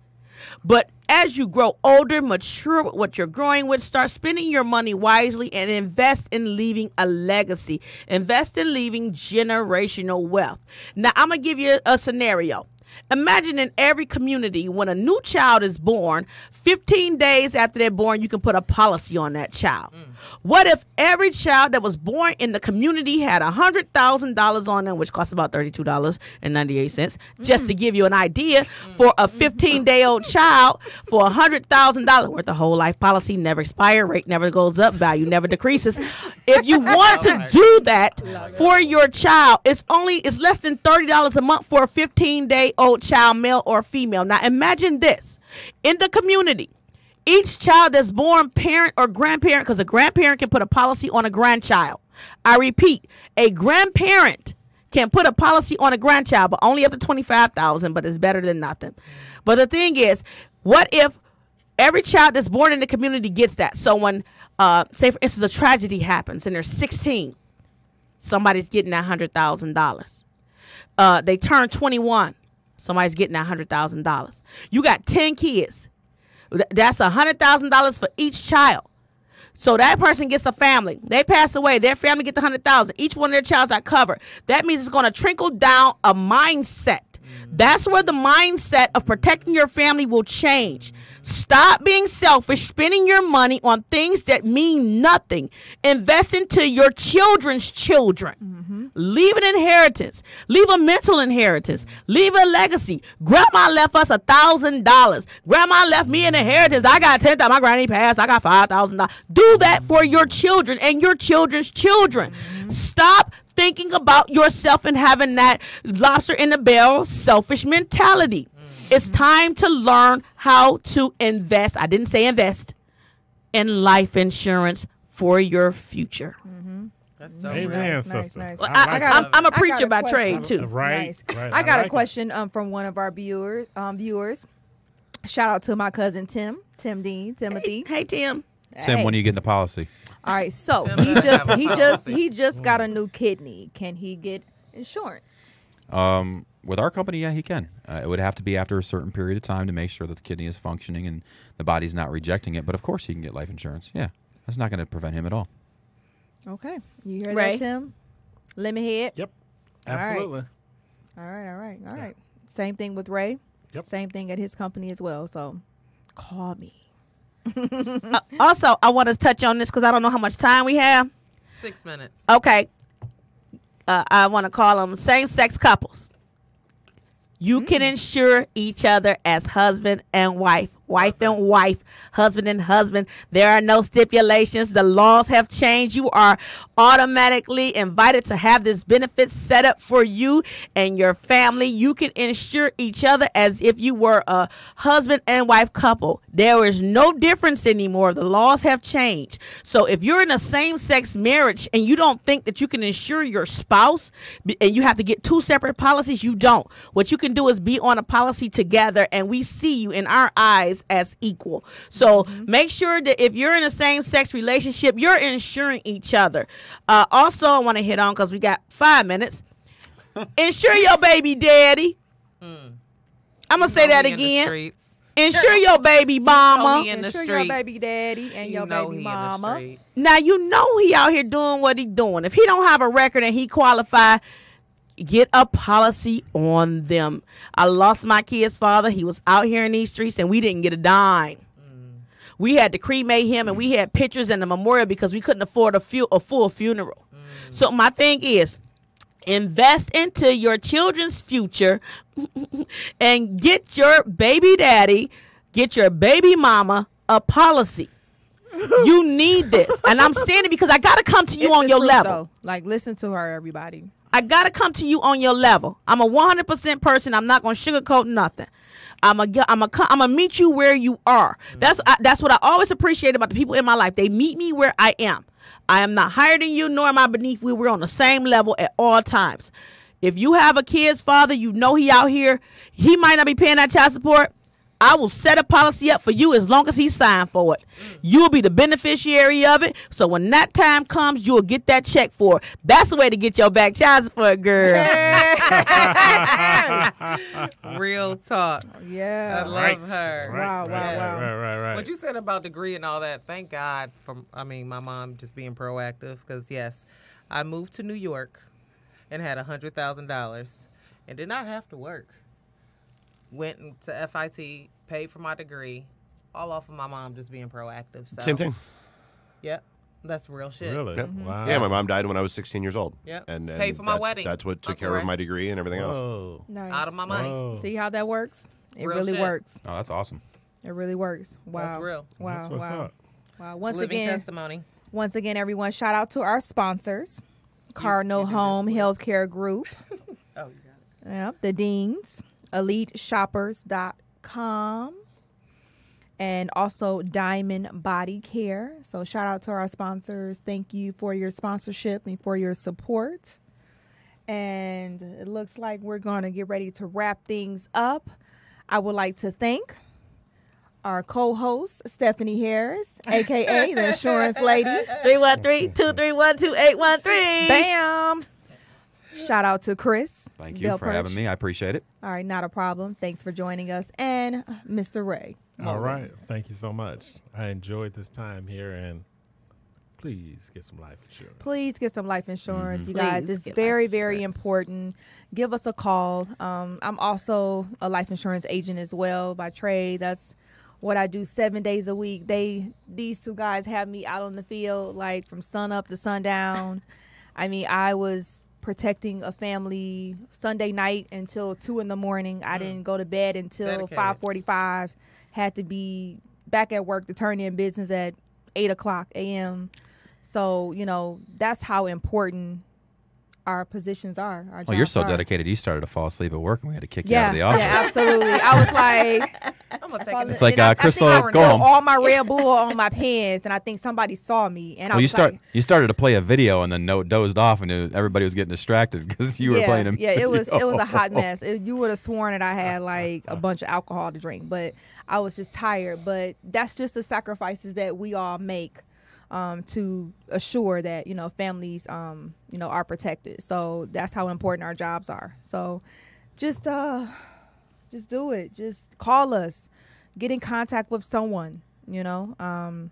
But as you grow older, mature with what you're growing with, start spending your money wisely and invest in leaving a legacy. Invest in leaving generational wealth. Now, I'm going to give you a scenario. Imagine in every community, when a new child is born, 15 days after they're born, you can put a policy on that child. What if every child that was born in the community had $100,000 on them, which costs about $32.98, just to give you an idea, for a 15-day-old child, for $100,000 worth of whole life policy, never expire, rate never goes up, value never decreases. If you want to do that for your child, it's less than $30 a month for a 15-day-old child, male or female. Now imagine this. In the community, each child that's born, parent or grandparent, because a grandparent can put a policy on a grandchild. I repeat, a grandparent can put a policy on a grandchild, but only up to $25,000, but it's better than nothing. But the thing is, what if every child that's born in the community gets that? So when, say for instance, a tragedy happens and they're 16, somebody's getting that $100,000. They turn 21, somebody's getting that $100,000. You got 10 kids. That's $100,000 for each child. So that person gets a family. They pass away. Their family gets the $100,000. Each one of their childs are covered. That means it's going to trickle down a mindset. That's where the mindset of protecting your family will change. Stop being selfish, spending your money on things that mean nothing. Invest into your children's children. Leave an inheritance. Leave a mental inheritance. Leave a legacy. Grandma left us $1,000. Grandma left me an inheritance. I got $10,000. My granny passed. I got $5,000. Do that for your children and your children's children. Stop thinking about yourself and having that lobster in the barrel selfish mentality. It's time to learn how to invest. I didn't say invest in life insurance for your future. That's so Amen, Nice, sister. nice. Well, I like got- I'm a I got preacher a by question. trade too. Right, Nice. right. I got like a question from one of our viewers. Shout out to my cousin Timothy. Hey Tim. Tim, Hey. when are you getting the policy? All right, so Tim he doesn't have a he just got a new kidney. Can he get insurance? With our company, yeah, he can. It would have to be after a certain period of time to make sure that the kidney is functioning and the body's not rejecting it. But of course, he can get life insurance. Yeah, that's not going to prevent him at all. Okay, you hear Ray? that, Tim? Lemon head. Yep, All right. absolutely. All right. Same thing with Ray. Yep. Same thing at his company as well. So call me. Also, I want to touch on this because I don't know how much time we have. 6 minutes. Okay. I want to call them same-sex couples. You can insure each other as husband and wife. Wife and wife, husband and husband. There are no stipulations. The laws have changed. You are automatically invited to have this benefit set up for you and your family. You can insure each other as if you were a husband and wife couple. There is no difference anymore. The laws have changed. So if you're in a same-sex marriage and you don't think that you can insure your spouse and you have to get two separate policies, you don't. What you can do is be on a policy together, and we see you in our eyes as equal. So make sure that if you're in a same-sex relationship, you're insuring each other. Also, I want to hit on, because we got 5 minutes, insure your baby daddy. I'm going to say that again. Insure your baby mama. he in the Insure streets. your baby daddy and your baby mama. Now, you know he out here doing what he doing. If he don't have a record and he qualify, get a policy on them. I lost my kid's father. He was out here in these streets, and we didn't get a dime. We had to cremate him, and we had pictures in the memorial because we couldn't afford a full funeral. So my thing is, invest into your children's future and get your baby daddy, get your baby mama a policy. You need this. And I'm saying it because I got to come to you on your level. Though. Like, listen to her, everybody. I got to come to you on your level. I'm a 100% person. I'm not going to sugarcoat nothing. I'm gonna meet you where you are. That's what I always appreciate about the people in my life. They meet me where I am. I am not higher than you, nor am I beneath you. We're on the same level at all times. If you have a kid's father, you know he out here. He might not be paying that child support. I will set a policy up for you as long as he signed for it. You will be the beneficiary of it. So when that time comes, you will get that check for it. That's the way to get your back child support, girl. Real talk. Yeah. I love her. Wow. Right. What you said about degree and all that, thank God for, my mom just being proactive, because, yes, I moved to New York and had $100,000 and did not have to work. Went to FIT, paid for my degree, all off of my mom just being proactive. So. Same thing. Yep. That's real shit. Really? Yep. Wow. Yeah, my mom died when I was 16 years old. Yep. And Paid for my wedding. That's what took Uncle care Ray. of my degree and everything else. Whoa. Nice. Out of my money. Whoa. See how that works? It Real really shit. works. Oh, that's awesome. It really works. Wow. That's real. Wow. That's what's wow. up. Wow. Living testimony. Once again, everyone, shout out to our sponsors. Cardinal Home Healthcare Group. Oh, you got it. Yep, the Deans, EliteShoppers.com, and also Diamond Body Care. So shout out to our sponsors. Thank you for your sponsorship and for your support. And it looks like we're going to get ready to wrap things up. I would like to thank our co-host, Stephanie Harris, a.k.a. the insurance lady. 313-231-2813. Bam! Shout out to Chris. Thank you for having me. I appreciate it. All right, not a problem. Thanks for joining us. And Mr. Ray. All right. Thank you so much. I enjoyed this time here, and please get some life insurance. Please get some life insurance, you guys. Please It's get very, life very insurance. important. Give us a call. I'm also a life insurance agent as well by trade. That's what I do 7 days a week. These two guys have me out on the field like from sun up to sundown. I mean, I was protecting a family Sunday night until 2 a.m. I didn't go to bed until 5:45. Had to be back at work to turn in business at 8:00 a.m. So, that's how important our positions are. Our Well, you're jobs so are. dedicated. You started to fall asleep at work, and we had to kick you out of the office. Yeah, absolutely. I was like, I'm gonna take it. It's like, I Crystal, think I go home. spilled all my Red Bull on my pants, and I think somebody saw me. And I Well, was like, you started to play a video and then dozed off, and everybody was getting distracted because you were playing a Yeah, it was video. a hot mess. You would have sworn that I had like a bunch of alcohol to drink, but I was just tired. But that's just the sacrifices that we all make to assure that families are protected. So that's how important our jobs are. So just do it. Just call us. Get in contact with someone. Anything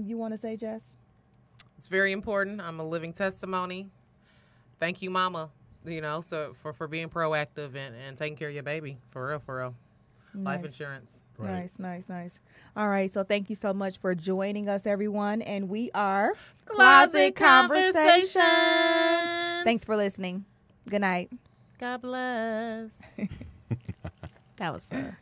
you want to say, Jess? It's very important. I'm a living testimony. Thank you, Mama. So for being proactive and taking care of your baby. For real. Nice. Life insurance. Right. Nice. All right. So thank you so much for joining us, everyone. And we are Closet Conversations. Thanks for listening. Good night. God bless. That was fun.